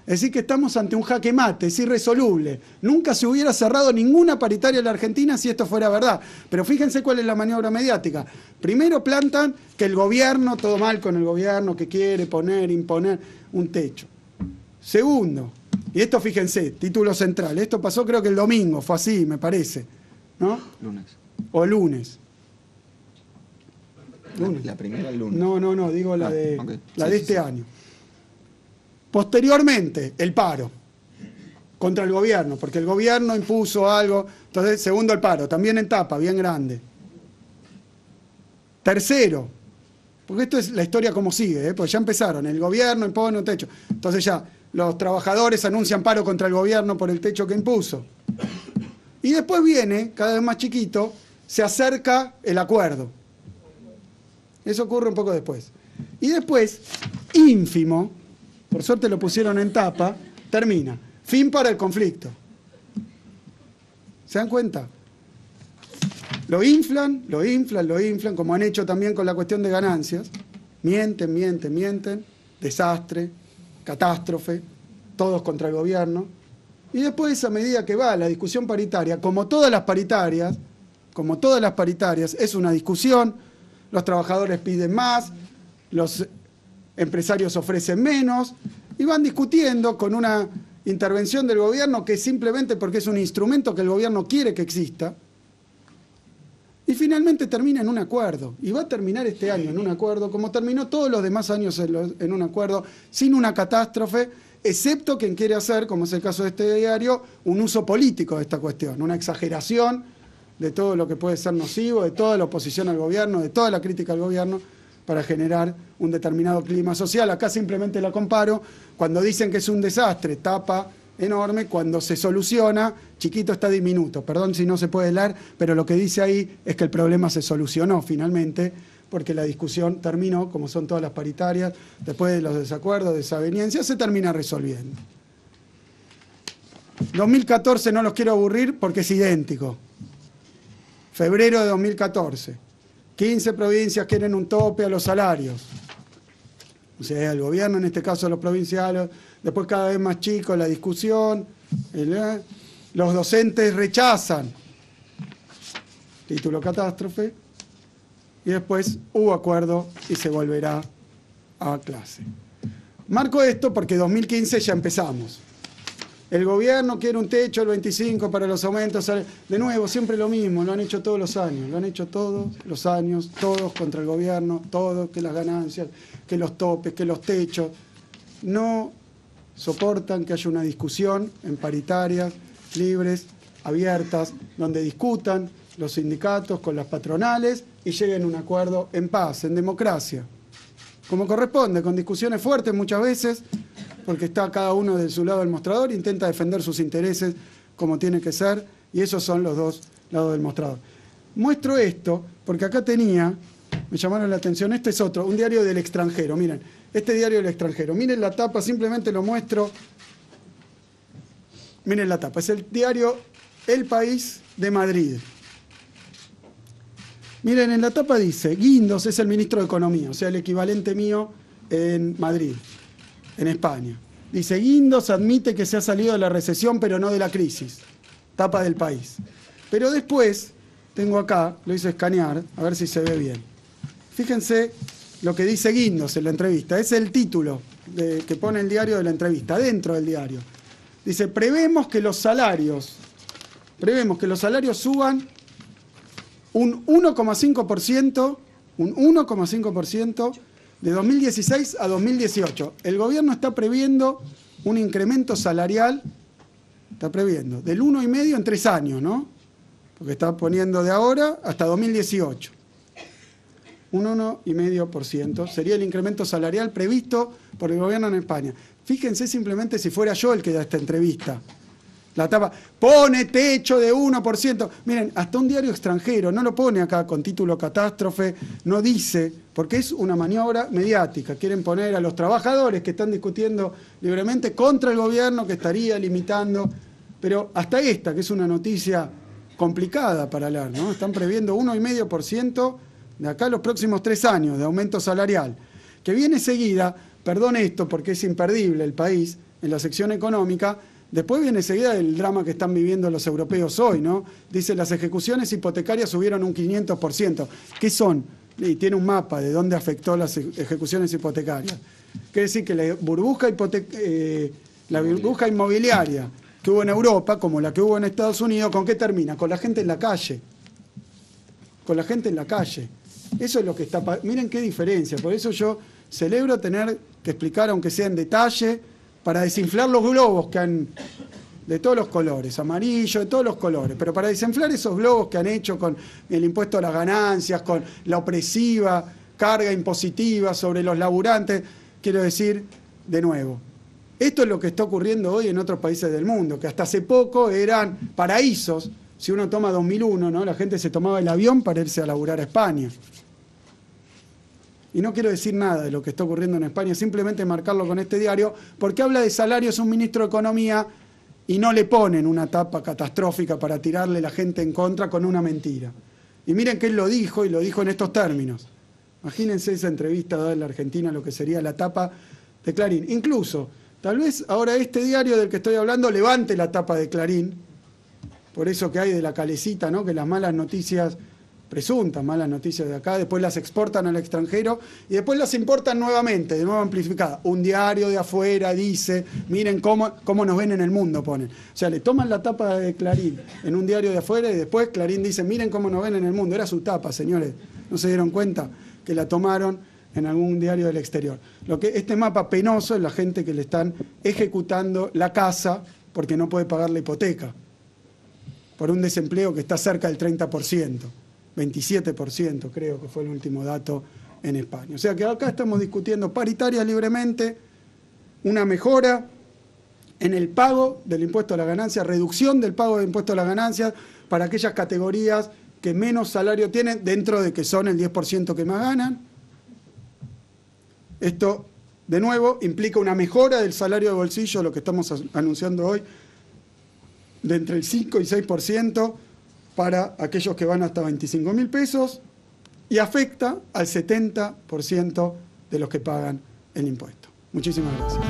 Es decir, que estamos ante un jaque mate, es irresoluble. Nunca se hubiera cerrado ninguna paritaria en la Argentina si esto fuera verdad. Pero fíjense cuál es la maniobra mediática. Primero plantan que el gobierno, todo mal con el gobierno, que quiere imponer un techo. Segundo, y esto fíjense, título central, esto pasó creo que el domingo, fue así, me parece, ¿no? Lunes. O lunes. La primera el lunes. No, digo la de este año. Posteriormente, el paro contra el gobierno, porque el gobierno impuso algo. Entonces, segundo, el paro, también en tapa, bien grande. Tercero, porque esto es la historia como sigue, porque ya empezaron, el gobierno impone un techo. Entonces ya, los trabajadores anuncian paro contra el gobierno por el techo que impuso. Y después viene, cada vez más chiquito, se acerca el acuerdo. Eso ocurre un poco después. Y después, ínfimo, por suerte lo pusieron en tapa, termina. Fin para el conflicto. ¿Se dan cuenta? Lo inflan, como han hecho también con la cuestión de ganancias. Mienten. Desastre, catástrofe, todos contra el gobierno. Y después, a medida que va la discusión paritaria, como todas las paritarias, es una discusión, los trabajadores piden más, los empresarios ofrecen menos, y van discutiendo con una intervención del gobierno que simplemente porque es un instrumento que el gobierno quiere que exista, y finalmente termina en un acuerdo, y va a terminar este año en un acuerdo, como terminó todos los demás años en un acuerdo, sin una catástrofe, excepto quien quiere hacer, como es el caso de este diario, un uso político de esta cuestión, una exageración de todo lo que puede ser nocivo, de toda la oposición al gobierno, de toda la crítica al gobierno, para generar un determinado clima social. Acá simplemente la comparo, cuando dicen que es un desastre, tapa enorme, cuando se soluciona, chiquito está diminuto. Perdón si no se puede leer, pero lo que dice ahí es que el problema se solucionó finalmente, porque la discusión terminó, como son todas las paritarias, después de los desacuerdos, desavenencias, se termina resolviendo. 2014 no los quiero aburrir porque es idéntico. Febrero de 2014. 15 provincias quieren un tope a los salarios. O sea, el gobierno, en este caso los provinciales, después cada vez más chico la discusión, los docentes rechazan. Título catástrofe. Y después hubo acuerdo y se volverá a clase. Marco esto porque 2015 ya empezamos. El gobierno quiere un techo del 25 para los aumentos. De nuevo, siempre lo mismo, lo han hecho todos los años. Lo han hecho todos los años, todos contra el gobierno, todos, que las ganancias, que los topes, que los techos. No soportan que haya una discusión en paritarias, libres, abiertas, donde discutan los sindicatos con las patronales y lleguen a un acuerdo en paz, en democracia. Como corresponde, con discusiones fuertes muchas veces, porque está cada uno de su lado del mostrador e intenta defender sus intereses como tiene que ser, y esos son los dos lados del mostrador. Muestro esto porque acá tenía, me llamaron la atención, este es otro, un diario del extranjero, miren, este diario del extranjero, miren la tapa, simplemente lo muestro, miren la tapa, es el diario El País de Madrid. Miren, en la tapa dice, Guindos es el ministro de Economía, o sea, el equivalente mío en Madrid, en España. Dice, Guindos admite que se ha salido de la recesión, pero no de la crisis. Tapa del País. Pero después, tengo acá, lo hice escanear, a ver si se ve bien. Fíjense lo que dice Guindos en la entrevista. Es el título que pone el diario de la entrevista, dentro del diario. Dice, prevemos que los salarios suban un 1,5% de 2016 a 2018. El gobierno está previendo un incremento salarial, está previendo, del 1,5% en 3 años, ¿no? Porque está poniendo de ahora hasta 2018. Un 1,5% sería el incremento salarial previsto por el gobierno en España. Fíjense simplemente si fuera yo el que da esta entrevista. La tapa, pone techo de 1%. Miren, hasta un diario extranjero, no lo pone acá con título catástrofe, no dice, porque es una maniobra mediática. Quieren poner a los trabajadores que están discutiendo libremente contra el gobierno que estaría limitando. Pero hasta esta, que es una noticia complicada para leer, ¿no? Están previendo 1,5% de acá a los próximos 3 años de aumento salarial, que viene seguida, perdón esto porque es imperdible el país, en la sección económica. Después viene seguida el drama que están viviendo los europeos hoy, ¿no? Dice, las ejecuciones hipotecarias subieron un 500%. ¿Qué son? Y tiene un mapa de dónde afectó las ejecuciones hipotecarias. Quiere decir que la burbuja inmobiliaria que hubo en Europa, como la que hubo en Estados Unidos, ¿con qué termina? Con la gente en la calle. Con la gente en la calle. Eso es lo que está... Miren qué diferencia. Por eso yo celebro tener que explicar, aunque sea en detalle, para desinflar los globos que han, de todos los colores, amarillo, de todos los colores, pero para desinflar esos globos que han hecho con el impuesto a las ganancias, con la opresiva carga impositiva sobre los laburantes, quiero decir, de nuevo, esto es lo que está ocurriendo hoy en otros países del mundo, que hasta hace poco eran paraísos. Si uno toma 2001, ¿no? La gente se tomaba el avión para irse a laburar a España. Y no quiero decir nada de lo que está ocurriendo en España, simplemente marcarlo con este diario, porque habla de salarios un ministro de Economía y no le ponen una tapa catastrófica para tirarle la gente en contra con una mentira. Y miren que él lo dijo, y lo dijo en estos términos. Imagínense esa entrevista dada en la Argentina, lo que sería la tapa de Clarín. Incluso, tal vez ahora este diario del que estoy hablando levante la tapa de Clarín, por eso que hay de la calecita, ¿no? Que las malas noticias, presuntas malas noticias de acá, después las exportan al extranjero y después las importan nuevamente, de nuevo amplificadas. Un diario de afuera dice, miren cómo nos ven en el mundo, ponen. O sea, le toman la tapa de Clarín en un diario de afuera y después Clarín dice, miren cómo nos ven en el mundo. Era su tapa, señores. ¿No se dieron cuenta que la tomaron en algún diario del exterior? Este mapa penoso es la gente que le están ejecutando la casa porque no puede pagar la hipoteca, por un desempleo que está cerca del 30%. 27% creo que fue el último dato en España. O sea que acá estamos discutiendo paritarias libremente, una mejora en el pago del impuesto a la ganancia, reducción del pago del impuesto a la ganancia para aquellas categorías que menos salario tienen, dentro de que son el 10% que más ganan. Esto, de nuevo, implica una mejora del salario de bolsillo, lo que estamos anunciando hoy, de entre el 5 y 6%, para aquellos que van hasta 25.000 pesos y afecta al 70% de los que pagan el impuesto. Muchísimas gracias.